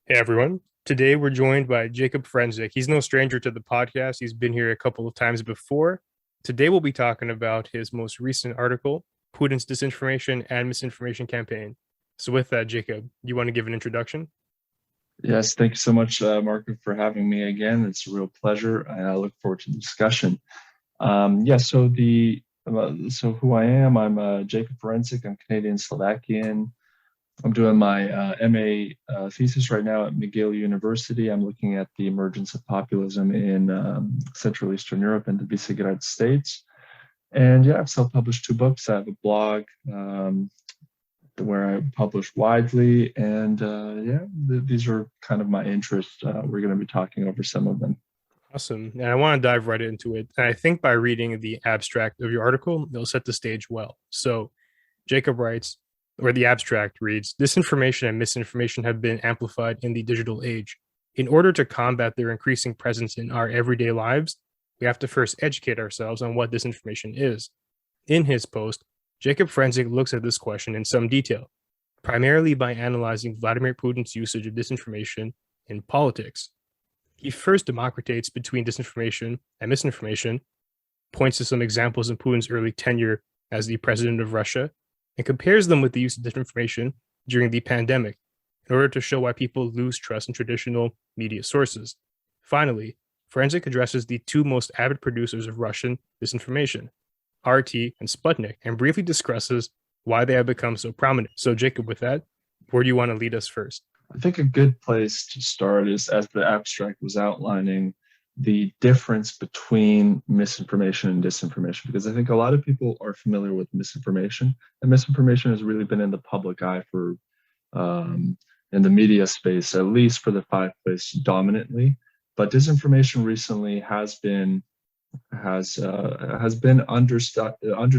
Hey everyone. Today we're joined by Jakub Ferencik. He's no stranger to the podcast. He's been here a couple of times before. Today we'll be talking about his most recent article, Putin's Disinformation and Misinformation Campaign. So with that, Jacob, you want to give an introduction? Yes, thank you so much, Marco, for having me again. It's a real pleasure, and I look forward to the discussion. Yeah, so who I am, I'm Jakub Ferencik. I'm Canadian Slovakian. I'm doing my MA thesis right now at McGill University. I'm looking at the emergence of populism in Central Eastern Europe and the Visegrad states. And yeah, I've self-published two books. I have a blog where I publish widely. And these are kind of my interests. We're going to be talking over some of them. Awesome. And I want to dive right into it. And I think by reading the abstract of your article, it'll set the stage well. So Jacob writes, or the abstract reads, disinformation and misinformation have been amplified in the digital age. In order to combat their increasing presence in our everyday lives, we have to first educate ourselves on what disinformation is. In his post, Jacob Ferencik looks at this question in some detail, primarily by analyzing Vladimir Putin's usage of disinformation in politics. He first democratizes between disinformation and misinformation, points to some examples in Putin's early tenure as the president of Russia, and compares them with the use of disinformation during the pandemic in order to show why people lose trust in traditional media sources. Finally, Ferencik addresses the two most avid producers of Russian disinformation, RT and Sputnik, and briefly discusses why they have become so prominent. So, Jacob, with that, where do you want to lead us first? I think a good place to start is, as the abstract was outlining, the difference between misinformation and disinformation, because I think a lot of people are familiar with misinformation, and misinformation has really been in the public eye for in the media space, at least for the five place dominantly. But disinformation recently has been under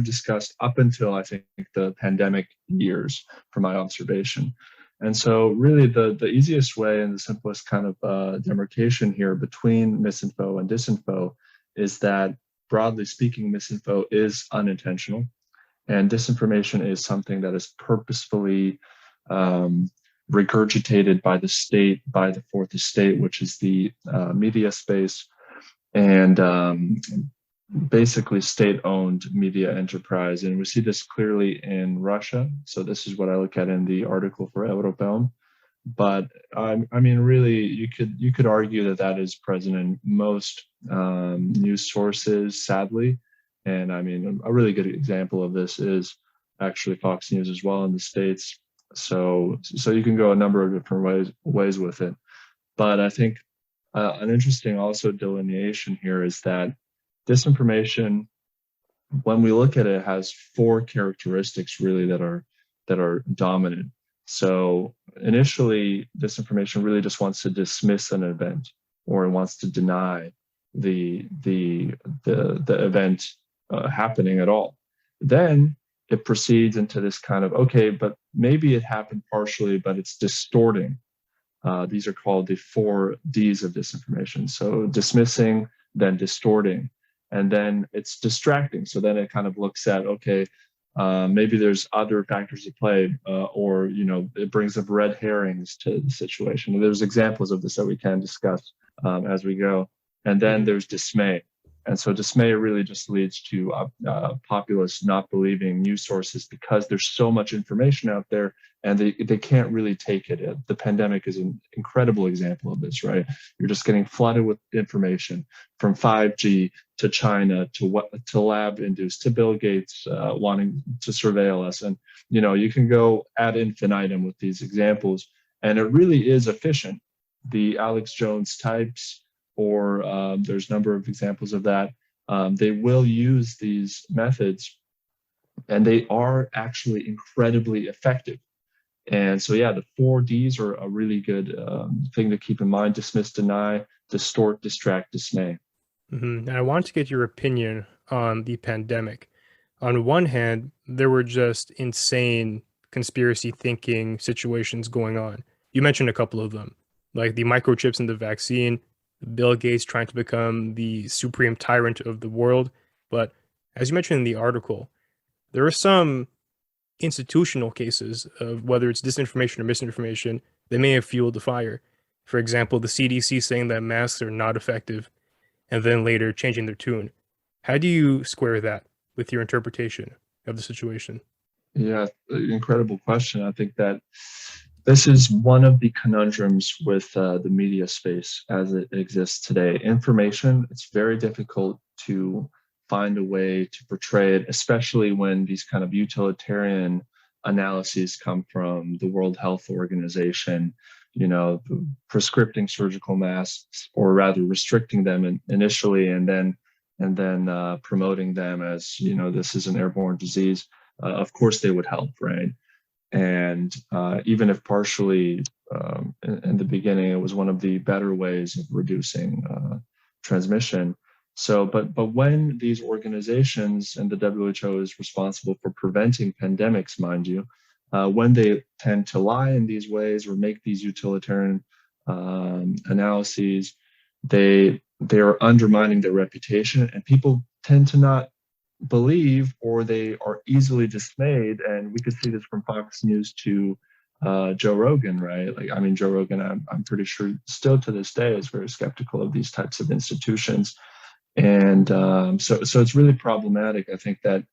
discussed up until I think the pandemic years, from my observation. And so, really, the easiest way and the simplest kind of demarcation here between misinfo and disinfo is that, broadly speaking, misinfo is unintentional, and disinformation is something that is purposefully regurgitated by the state, by the fourth estate, which is the media space, and basically state-owned media enterprise. And we see this clearly in Russia. So this is what I look at in the article for Europeum. But I mean, really, you could argue that that is present in most news sources, sadly. And I mean, a really good example of this is actually Fox News as well in the States. So you can go a number of different ways with it. But I think an interesting also delineation here is that disinformation, when we look at it, has four characteristics really that are dominant. So initially, disinformation really just wants to dismiss an event, or it wants to deny the event happening at all. Then it proceeds into this kind of, okay, but maybe it happened partially, but it's distorting. These are called the four Ds of disinformation. So dismissing, then distorting, and then it's distracting. So then it kind of looks at, okay, maybe there's other factors at play, or it brings up red herrings to the situation. And there's examples of this that we can discuss as we go. And then there's dismay. And so dismay really just leads to populace not believing news sources because there's so much information out there, and they can't really take it. The pandemic is an incredible example of this, right? You're just getting flooded with information, from 5G to China to lab induced to Bill Gates wanting to surveil us. And you can go ad infinitum with these examples, and it really is efficient. The Alex Jones types, or there's a number of examples of that. They will use these methods, and they are actually incredibly effective. And so, yeah, the four Ds are a really good thing to keep in mind: dismiss, deny, distort, distract, dismay. And I want to get your opinion on the pandemic. On one hand, there were just insane conspiracy thinking situations going on. You mentioned a couple of them, like the microchips in the vaccine, Bill Gates trying to become the supreme tyrant of the world. But as you mentioned in the article, there are some institutional cases of whether it's disinformation or misinformation that may have fueled the fire. For example, the CDC saying that masks are not effective and then later changing their tune. How do you square that with your interpretation of the situation? Yeah, incredible question. I think that this is one of the conundrums with the media space as it exists today. Information, it's very difficult to find a way to portray it, especially when these kind of utilitarian analyses come from the World Health Organization, prescripting surgical masks, or rather restricting them initially, and then promoting them as, this is an airborne disease. Of course they would help, right? And even if partially in the beginning, it was one of the better ways of reducing transmission. So, but when these organizations, and the WHO is responsible for preventing pandemics, mind you, when they tend to lie in these ways or make these utilitarian analyses, they are undermining their reputation, and people tend to not believe, or they are easily dismayed. And we could see this from Fox News to Joe Rogan, right? Like, I mean, Joe Rogan, I'm pretty sure still to this day is very skeptical of these types of institutions. And so it's really problematic. I think that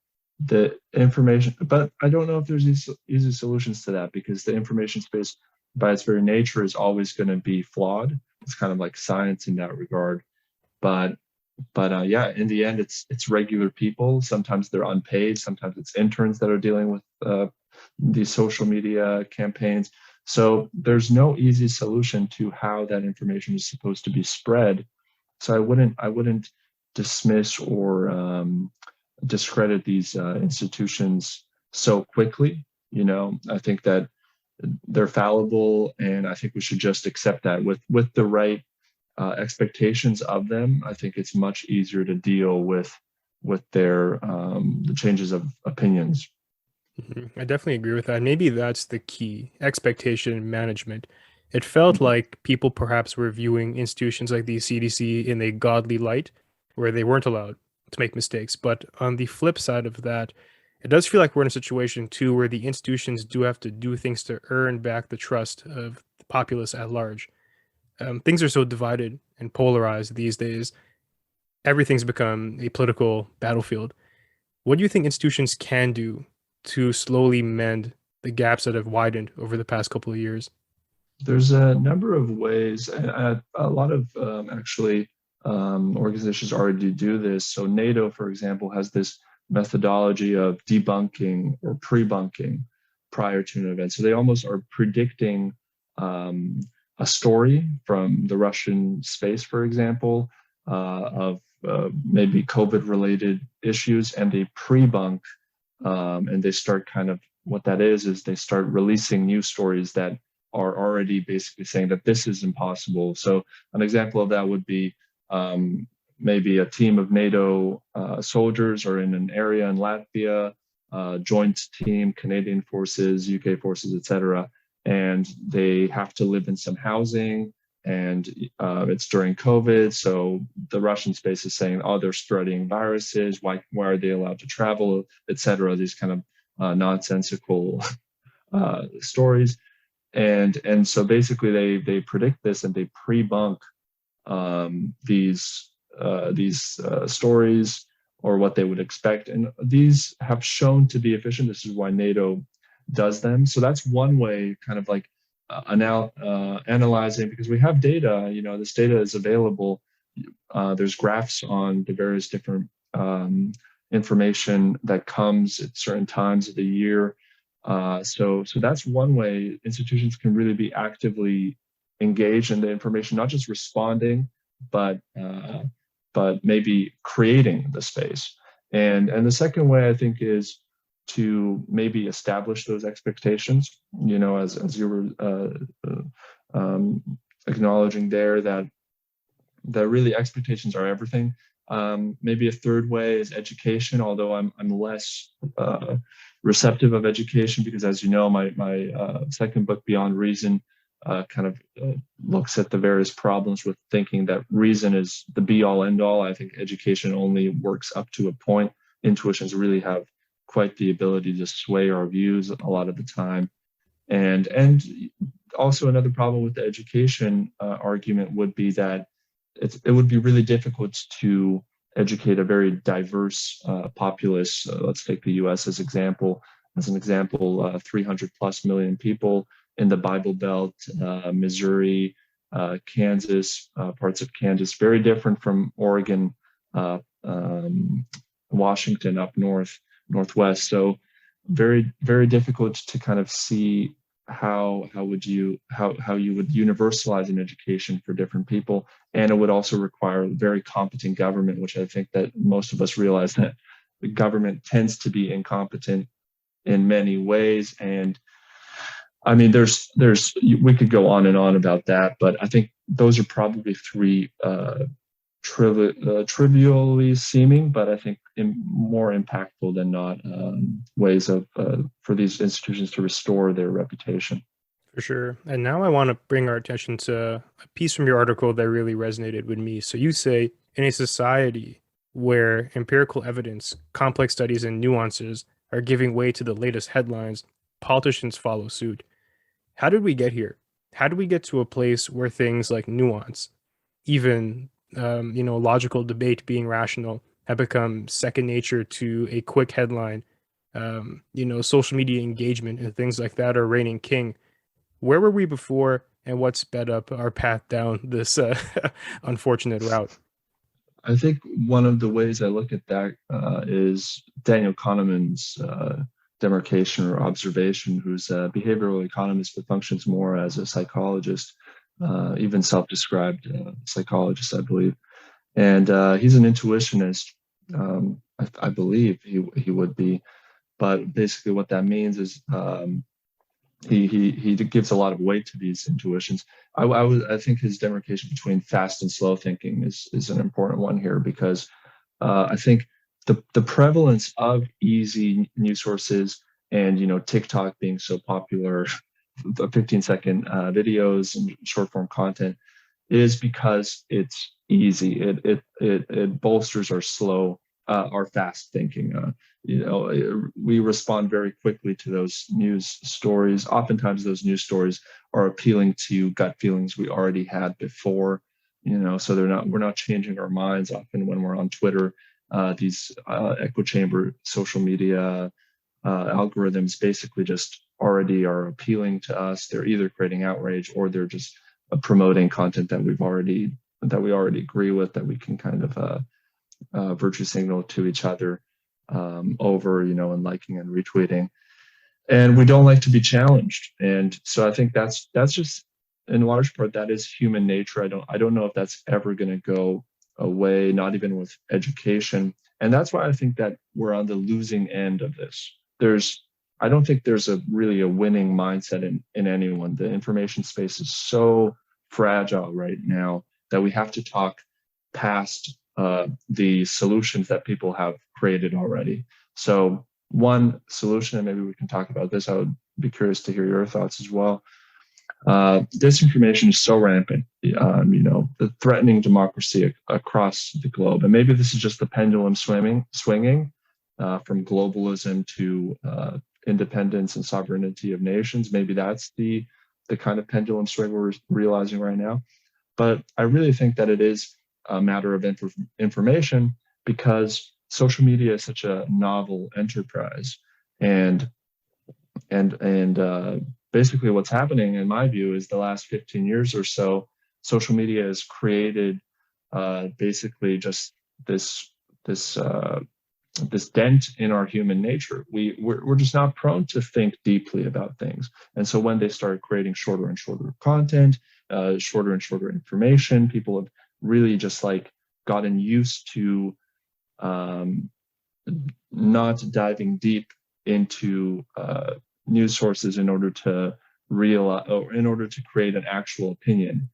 the information, but I don't know if there's easy solutions to that, because the information space by its very nature is always going to be flawed. It's kind of like science in that regard. But yeah, in the end, it's regular people. Sometimes they're unpaid. Sometimes it's interns that are dealing with these social media campaigns. So there's no easy solution to how that information is supposed to be spread. So I wouldn't dismiss or discredit these institutions so quickly. I think that they're fallible, and I think we should just accept that with the right expectations of them. I think it's much easier to deal with their the changes of opinions. I definitely agree with that. Maybe that's the key, expectation management. It felt Mhm. like people perhaps were viewing institutions like the CDC in a godly light, where they weren't allowed to make mistakes. But on the flip side of that, it does feel like we're in a situation too where the institutions do have to do things to earn back the trust of the populace at large. Things are so divided and polarized these days. Everything's become a political battlefield. What do you think institutions can do to slowly mend the gaps that have widened over the past couple of years? There's a number of ways, and a lot of actually organizations already do this. So NATO, for example, has this methodology of debunking or pre-bunking prior to an event. So they almost are predicting um, a story from the Russian space, for example, of maybe COVID-related issues, and they pre-bunk, and they start kind of, what that is they start releasing news stories that are already basically saying that this is impossible. So an example of that would be maybe a team of NATO soldiers are in an area in Latvia, joint team, Canadian forces, UK forces, etc., and they have to live in some housing, and it's during COVID. So the Russian space is saying, oh, they're spreading viruses. Why are they allowed to travel, etc. These kind of nonsensical stories. And so basically they predict this, and they pre-bunk these stories, or what they would expect, and these have shown to be efficient. This is why NATO does them. So that's one way, kind of like analyzing, because we have data. This data is available. There's graphs on the various different information that comes at certain times of the year. So that's one way institutions can really be actively engaged in the information, not just responding, but maybe creating the space. And the second way, I think, is to maybe establish those expectations. As you were acknowledging there, that really expectations are everything. Maybe a third way is education, although I'm less receptive of education, because, as you know, my second book, Beyond Reason, kind of looks at the various problems with thinking that reason is the be all end all. I think education only works up to a point. Intuitions really have quite the ability to sway our views a lot of the time. And also another problem with the education argument would be that it would be really difficult to educate a very diverse populace. Let's take the U.S. as an example, 300 plus million people in the Bible Belt, Missouri, Kansas, parts of Kansas, very different from Oregon, Washington up northwest. So very difficult to kind of see how you would universalize an education for different people, and it would also require very competent government, which I think that most of us realize that the government tends to be incompetent in many ways. And I mean, we could go on and on about that, but I think those are probably three trivially seeming, but I think more impactful than not, ways of for these institutions to restore their reputation. For sure. And now I want to bring our attention to a piece from your article that really resonated with me. So you say, in a society where empirical evidence, complex studies, and nuances are giving way to the latest headlines, politicians follow suit. How did we get here? How did we get to a place where things like nuance, even logical debate being rational, have become second nature to a quick headline? Social media engagement and things like that are reigning king. Where were we before, and what sped up our path down this unfortunate route? I think one of the ways I look at that is Daniel Kahneman's demarcation or observation, who's a behavioral economist but functions more as a psychologist, even self-described psychologist, I believe. And he's an intuitionist. I believe he would be, but basically what that means is he gives a lot of weight to these intuitions. I think his demarcation between fast and slow thinking is an important one here, because I think the prevalence of easy news sources and TikTok being so popular, the 15-second videos and short form content, is because it's easy. It bolsters our fast thinking. We respond very quickly to those news stories. Oftentimes those news stories are appealing to gut feelings we already had before, so we're not changing our minds often when we're on Twitter. These echo chamber social media algorithms basically just already are appealing to us. They're either creating outrage or they're just promoting content that we already agree with, that we can kind of virtue signal to each other over, and liking and retweeting. And we don't like to be challenged. And so I think that's just, in large part, that is human nature. I don't know if that's ever going to go away, not even with education. And that's why I think that we're on the losing end of this. I don't think there's really a winning mindset in anyone. The information space is so fragile right now that we have to talk past the solutions that people have created already. So one solution, and maybe we can talk about this, I would be curious to hear your thoughts as well. Disinformation is so rampant, threatening democracy across the globe. And maybe this is just the pendulum swinging from globalism to independence and sovereignty of nations. Maybe that's the kind of pendulum swing we're realizing right now. But I really think that it is a matter of information, because social media is such a novel enterprise, and basically what's happening, in my view, is the last 15 years or so, social media has created basically just this dent in our human nature. We're just not prone to think deeply about things. And so when they started creating shorter and shorter content, shorter and shorter information, people have really just gotten used to not diving deep into news sources in order to create an actual opinion.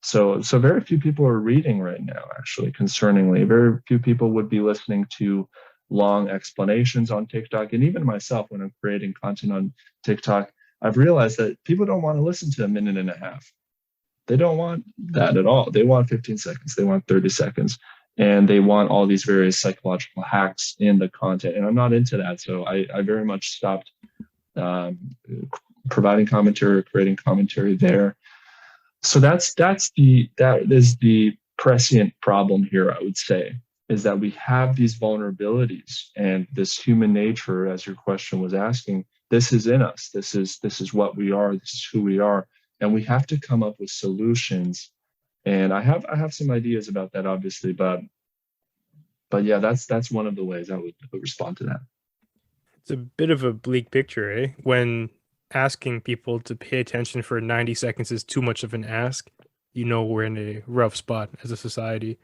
So very few people are reading right now, actually, concerningly. Very few people would be listening to long explanations on TikTok. And even myself, when I'm creating content on TikTok, I've realized that people don't want to listen to a minute and a half. They don't want that at all. They want 15 seconds. They want 30 seconds. And they want all these various psychological hacks in the content. And I'm not into that. So I very much stopped providing commentary or creating commentary there. So that is the prescient problem here, I would say, is that we have these vulnerabilities and this human nature, as your question was asking. This is in us. This is what we are. This is who we are, and we have to come up with solutions. And I have some ideas about that, obviously, but yeah, that's one of the ways I would respond to that. It's a bit of a bleak picture, eh? When asking people to pay attention for 90 seconds is too much of an ask, you know we're in a rough spot as a society.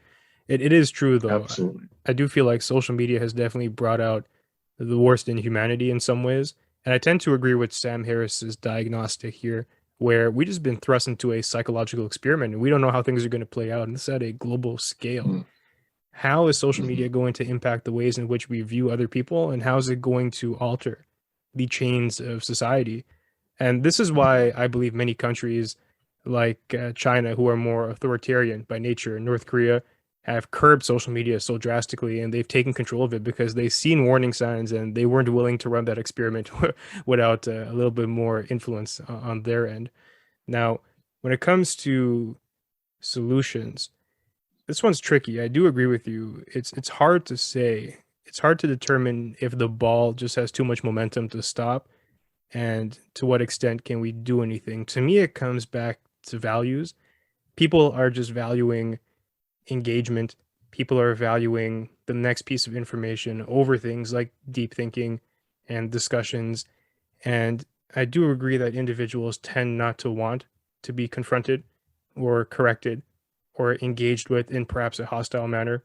It is true, though. Absolutely. I do feel like social media has definitely brought out the worst in humanity in some ways. And I tend to agree with Sam Harris's diagnostic here, where we just been thrust into a psychological experiment and we don't know how things are going to play out. And this is at a global scale. Mm, How is social mhm, media going to impact the ways in which we view other people, and how is it going to alter the chains of society? And this is mhm. why I believe many countries like China, who are more authoritarian by nature, and North Korea, have curbed social media so drastically and they've taken control of it because they've seen warning signs and they weren't willing to run that experiment without a little bit more influence on their end. Now, when it comes to solutions, this one's tricky. I do agree with you. It's hard to say. It's hard to determine if the ball just has too much momentum to stop and to what extent can we do anything. To me, it comes back to values. People are just valuing engagement. People are valuing the next piece of information over things like deep thinking and discussions. And I do agree that individuals tend not to want to be confronted or corrected or engaged with in perhaps a hostile manner.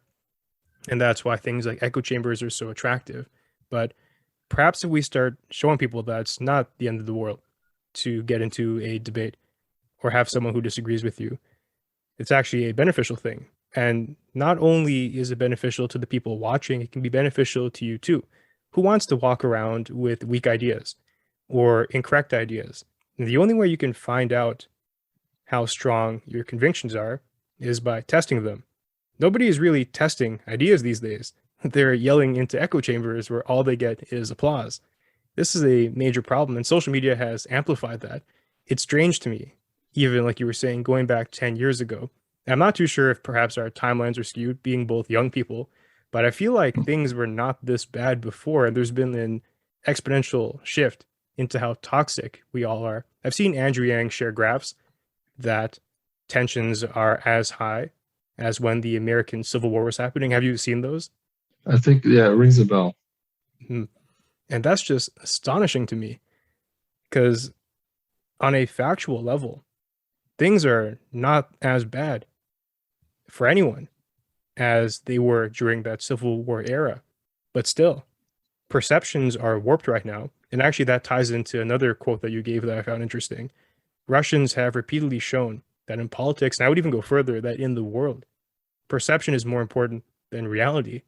And that's why things like echo chambers are so attractive. But perhaps if we start showing people that it's not the end of the world to get into a debate or have someone who disagrees with you, it's actually a beneficial thing. And not only is it beneficial to the people watching, it can be beneficial to you too. Who wants to walk around with weak ideas or incorrect ideas? And the only way you can find out how strong your convictions are is by testing them. Nobody is really testing ideas these days. They're yelling into echo chambers where all they get is applause. This is a major problem, and social media has amplified that. It's strange to me, even like you were saying, going back 10 years ago. And I'm not too sure if perhaps our timelines are skewed, being both young people, but I feel like things were not this bad before, and there's been an exponential shift into how toxic we all are. I've seen Andrew Yang share graphs that tensions are as high as when the American Civil War was happening. Have you seen those? I think, yeah, it rings a bell. Mhm. And that's just astonishing to me because, on a factual level, things are not as bad for anyone as they were during that Civil War era. But still, perceptions are warped right now. And actually, that ties into another quote that you gave that I found interesting. Russians have repeatedly shown that in politics, and I would even go further, that in the world, perception is more important than reality.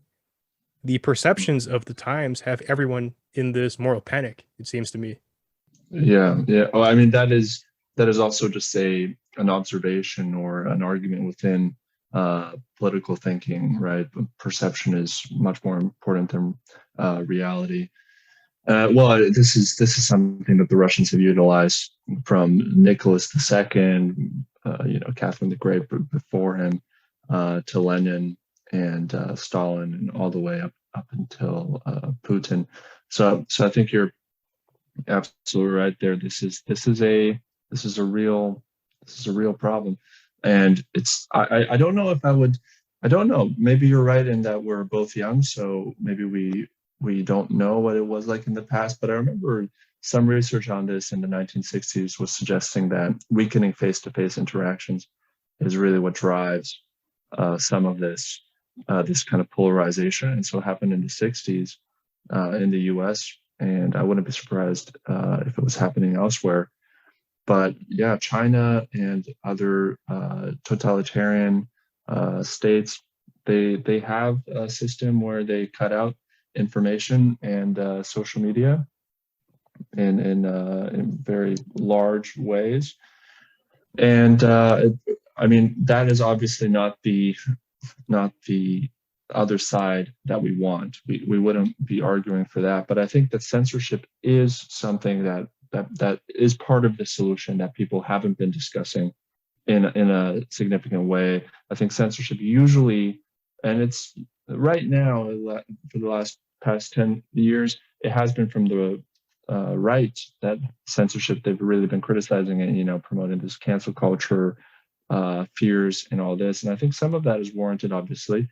The perceptions of the times have everyone in this moral panic, it seems to me. Yeah, yeah. Well, I mean, that is also just an observation or an argument within political thinking, right? Perception is much more important than reality. Well, this is something that the Russians have utilized from Nicholas II, Catherine the Great before him, to Lenin and Stalin, and all the way up until Putin. So I think you're absolutely right there. This is a real problem, and I don't know if I don't know. Maybe you're right in that we're both young, so maybe we don't know what it was like in the past. But I remember some research on this in the 1960s was suggesting that weakening face-to-face interactions is really what drives some of this kind of polarization. And so it happened in the 60s in the US, and I wouldn't be surprised if it was happening elsewhere. But yeah, China and other totalitarian states, they have a system where they cut out information and social media in very large ways. And I mean, that is obviously not the other side that we want. We wouldn't be arguing for that. But I think that censorship is something that that is part of the solution that people haven't been discussing in a significant way. I think censorship usually, and it's right now for the last past 10 years, it has been from the right that censorship, they've really been criticizing it, promoting this cancel culture, fears and all this. And I think some of that is warranted, obviously,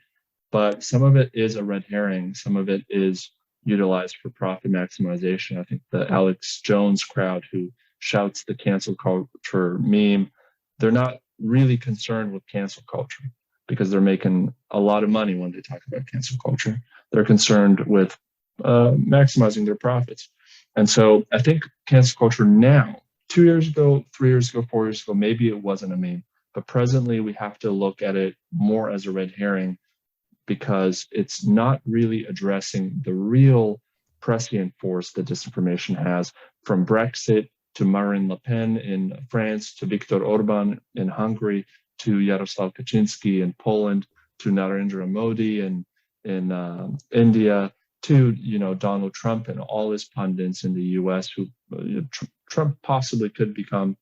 but some of it is a red herring. Some of it is utilized for profit maximization. I think the Alex Jones crowd who shouts the cancel culture meme, they're not really concerned with cancel culture because they're making a lot of money when they talk about cancel culture. They're concerned with maximizing their profits. And so I think cancel culture now, 2 years ago, 3 years ago, 4 years ago, maybe it wasn't a meme, but presently we have to look at it more as a red herring because it's not really addressing the real prescient force that disinformation has, from Brexit to Marine Le Pen in France, to Viktor Orban in Hungary, to Jaroslaw Kaczynski in Poland, to Narendra Modi in India, to Donald Trump and all his pundits in the U.S. who Trump possibly could become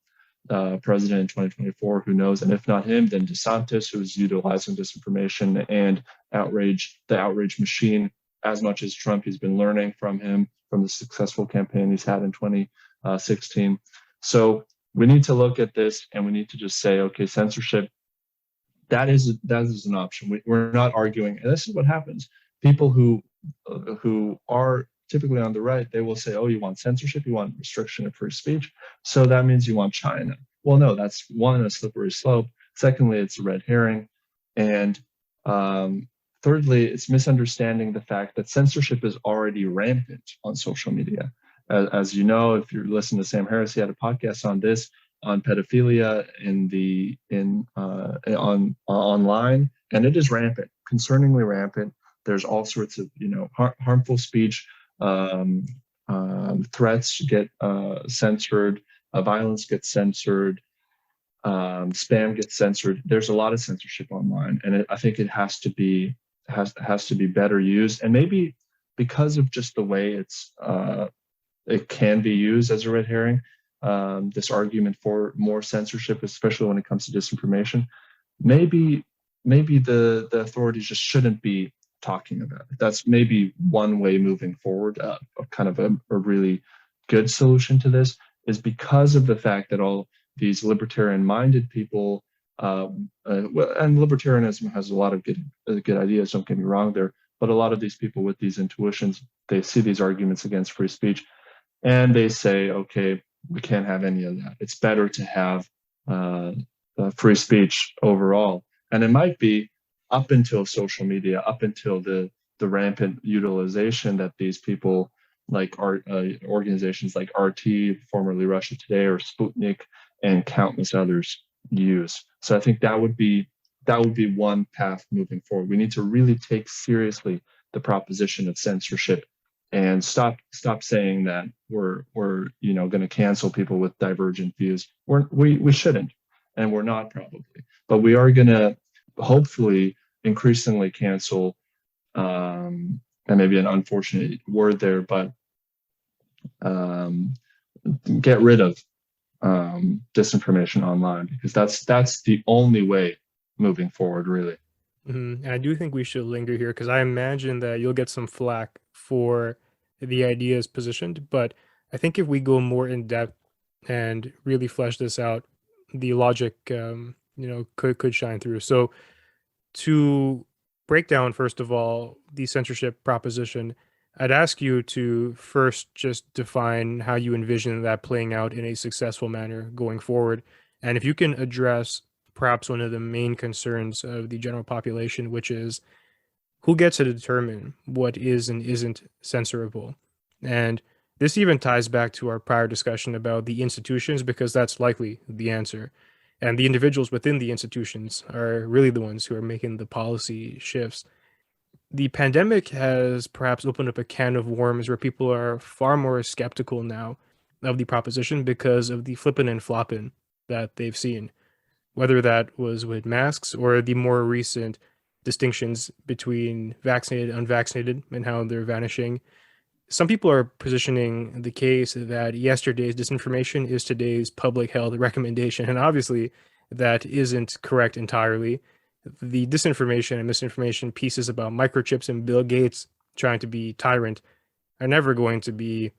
president in 2024. Who knows? And if not him, then DeSantis, who's utilizing disinformation and the outrage machine as much as Trump. He's been learning from him, from the successful campaign he's had in 2016. So we need to look at this and we need to just say, okay, censorship, that is an option. We're not arguing. And this is what happens. People who are typically on the right, they will say, oh, you want censorship, you want restriction of free speech, so that means you want China. Well, no, that's one, a slippery slope. Secondly, it's a red herring. And thirdly, it's misunderstanding the fact that censorship is already rampant on social media. As you know, if you listen to Sam Harris, he had a podcast on this, on pedophilia online, and it is rampant, concerningly rampant. There's all sorts of harmful speech. Threats get censored, violence gets censored, spam gets censored. There's a lot of censorship online, and I think it has to be better used. And maybe because of just the way it can be used as a red herring, this argument for more censorship, especially when it comes to disinformation, maybe the authorities just shouldn't be talking about it. That's maybe one way moving forward. Kind of a really good solution to this is because of the fact that all these libertarian-minded people, and libertarianism has a lot of good ideas, don't get me wrong there, but a lot of these people with these intuitions, they see these arguments against free speech and they say, okay, we can't have any of that. It's better to have free speech overall. And it might be up until social media, up until the rampant utilization that these people like organizations like RT, formerly Russia Today, or Sputnik, and countless others use. So I think that would be one path moving forward. We need to really take seriously the proposition of censorship and stop saying that we're going to cancel people with divergent views. We shouldn't, and we're not probably, but we are going to hopefully increasingly cancel, and maybe an unfortunate word there, but get rid of disinformation online, because that's the only way moving forward, really. Mm-hmm. And I do think we should linger here because I imagine that you'll get some flack for the ideas positioned, but I think if we go more in depth and really flesh this out, the logic, could shine through. So to break down, first of all, the censorship proposition, I'd ask you to first just define how you envision that playing out in a successful manner going forward. And if you can address perhaps one of the main concerns of the general population, which is who gets to determine what is and isn't censorable. And this even ties back to our prior discussion about the institutions, because that's likely the answer. And the individuals within the institutions are really the ones who are making the policy shifts. The pandemic has perhaps opened up a can of worms where people are far more skeptical now of the proposition because of the flippin' and floppin' that they've seen, whether that was with masks or the more recent distinctions between vaccinated, unvaccinated, and how they're vanishing. some people are positioning the case that yesterday's disinformation is today's public health recommendation. And obviously, that isn't correct entirely. The disinformation and misinformation pieces about microchips and Bill Gates trying to be tyrant are never going to be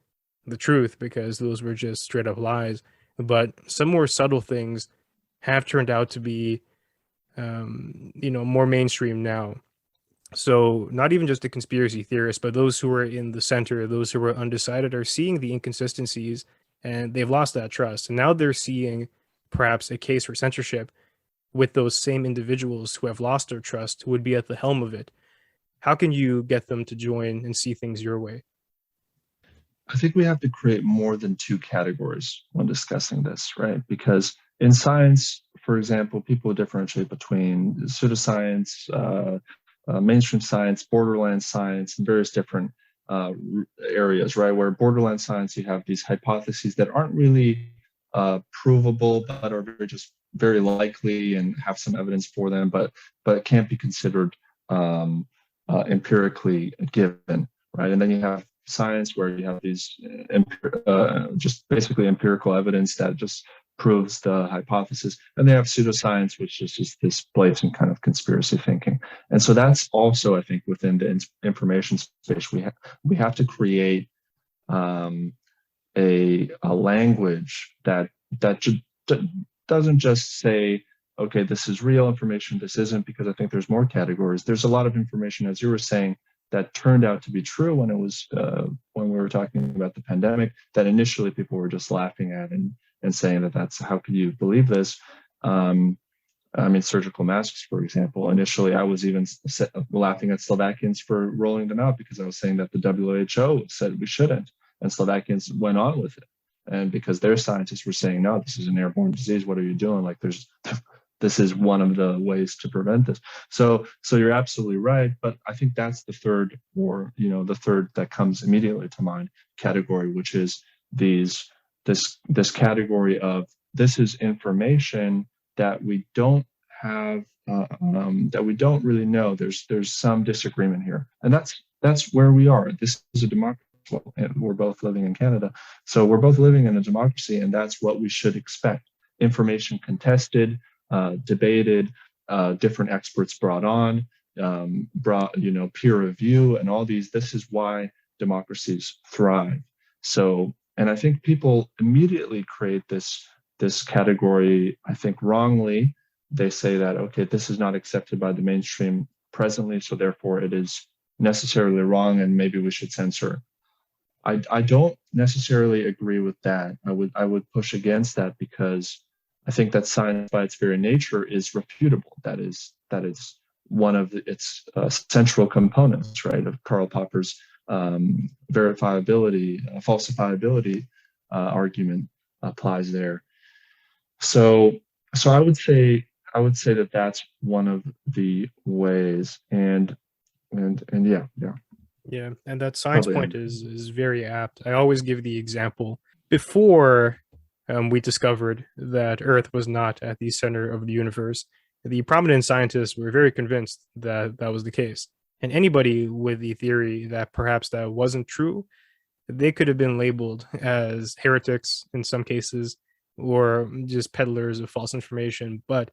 the truth because those were just straight up lies. But some more subtle things have turned out to be, more mainstream now. So not even just the conspiracy theorists, but those who are in the center, those who are undecided, are seeing the inconsistencies and they've lost that trust. And now they're seeing perhaps a case for censorship with those same individuals who have lost their trust, who would be at the helm of it. How can you get them to join and see things your way? I think we have to create more than two categories when discussing this, right? Because in science, for example, people differentiate between pseudoscience, mainstream science, borderland science, and various different areas, right? Where borderland science, you have these hypotheses that aren't really provable, but are just very likely and have some evidence for them, but can't be considered empirically given, right? And then you have science where you have these just basically empirical evidence that just proves the hypothesis, and they have pseudoscience, which is just this blatant kind of conspiracy thinking. And so that's also, I think, within the information space, we have to create a language that doesn't just say, okay, this is real information, this isn't, because I think there's more categories. There's a lot of information, as you were saying, that turned out to be true when it was when we were talking about the pandemic, that initially people were just laughing at and saying that that's, how could you believe this? I mean, surgical masks, for example. Initially, I was even laughing at Slovakians for rolling them out because I was saying that the WHO said we shouldn't, and Slovakians went on with it. And because their scientists were saying, no, this is an airborne disease. What are you doing? Like, this is one of the ways to prevent this. So you're absolutely right. But I think that's the third, or the third that comes immediately to mind category, which is this category of, this is information that we don't have, that we don't really know. There's some disagreement here, and that's where we are. This is a democracy. And we're both living in Canada, so we're both living in a democracy, and that's what we should expect. Information contested, debated, different experts brought on, peer review, and all these. This is why democracies thrive. So, and I think people immediately create this category, I think wrongly. They say that, okay, this is not accepted by the mainstream presently, so therefore it is necessarily wrong, and maybe we should censor. I don't necessarily agree with that. I would push against that, because I think that science by its very nature is refutable. That is one of its central components, right, of Karl Popper's verifiability, falsifiability argument applies there. So I would say that that's one of the ways, and yeah. Yeah, and that science point is very apt. I always give the example before we discovered that Earth was not at the center of the universe. The prominent scientists were very convinced that that was the case. And anybody with the theory that perhaps that wasn't true, they could have been labeled as heretics in some cases, or just peddlers of false information. But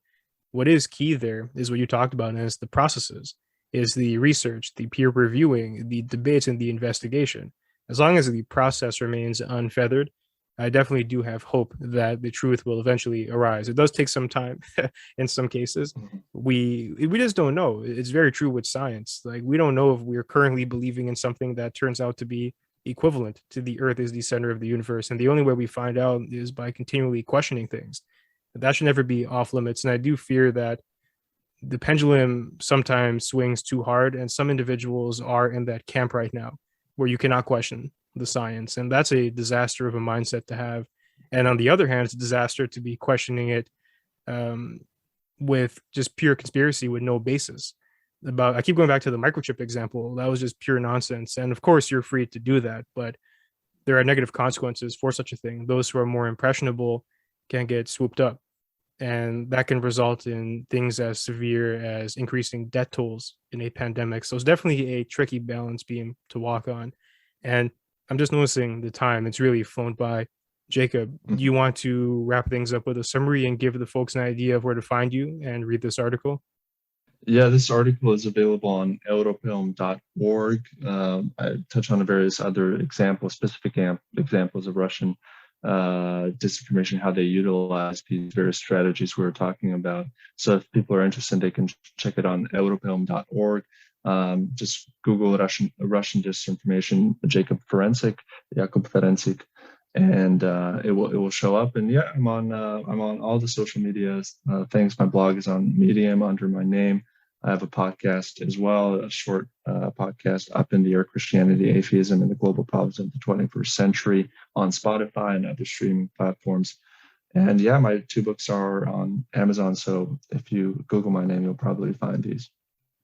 what is key there is what you talked about, and it's the processes, is the research, the peer reviewing, the debates, and the investigation. As long as the process remains unfeathered, I definitely do have hope that the truth will eventually arise. It does take some time in some cases. We just don't know. It's very true with science. Like, we don't know if we're currently believing in something that turns out to be equivalent to the Earth is the center of the universe. And the only way we find out is by continually questioning things. That should never be off limits. And I do fear that the pendulum sometimes swings too hard, and some individuals are in that camp right now where you cannot question the science, and that's a disaster of a mindset to have. And on the other hand, it's a disaster to be questioning it with just pure conspiracy with no basis. I keep going back to the microchip example. That was just pure nonsense, and of course you're free to do that, but there are negative consequences for such a thing. Those who are more impressionable can get swooped up, and that can result in things as severe as increasing death tolls in a pandemic. So it's definitely a tricky balance beam to walk on. And I'm just noticing the time. It's really flown by. Jacob, do you want to wrap things up with a summary and give the folks an idea of where to find you and read this article? Yeah, this article is available on europilm.org. I touch on the various other examples, specific examples of Russian disinformation, how they utilize these various strategies we were talking about. So if people are interested, they can check it on europilm.org. Just Google Russian disinformation, Jakub Ferencik, and it will show up. And yeah, I'm on all the social medias. Things. My blog is on Medium under my name. I have a podcast as well, a short podcast, Up in the Air: Christianity, Atheism, and the Global Problems of the 21st Century, on Spotify and other streaming platforms. And yeah, my 2 books are on Amazon. So if you Google my name, you'll probably find these.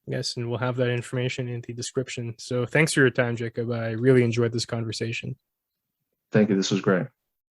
Yes, and we'll have that information in the description. So thanks for your time, Jacob. I really enjoyed this conversation. Thank you. This was great.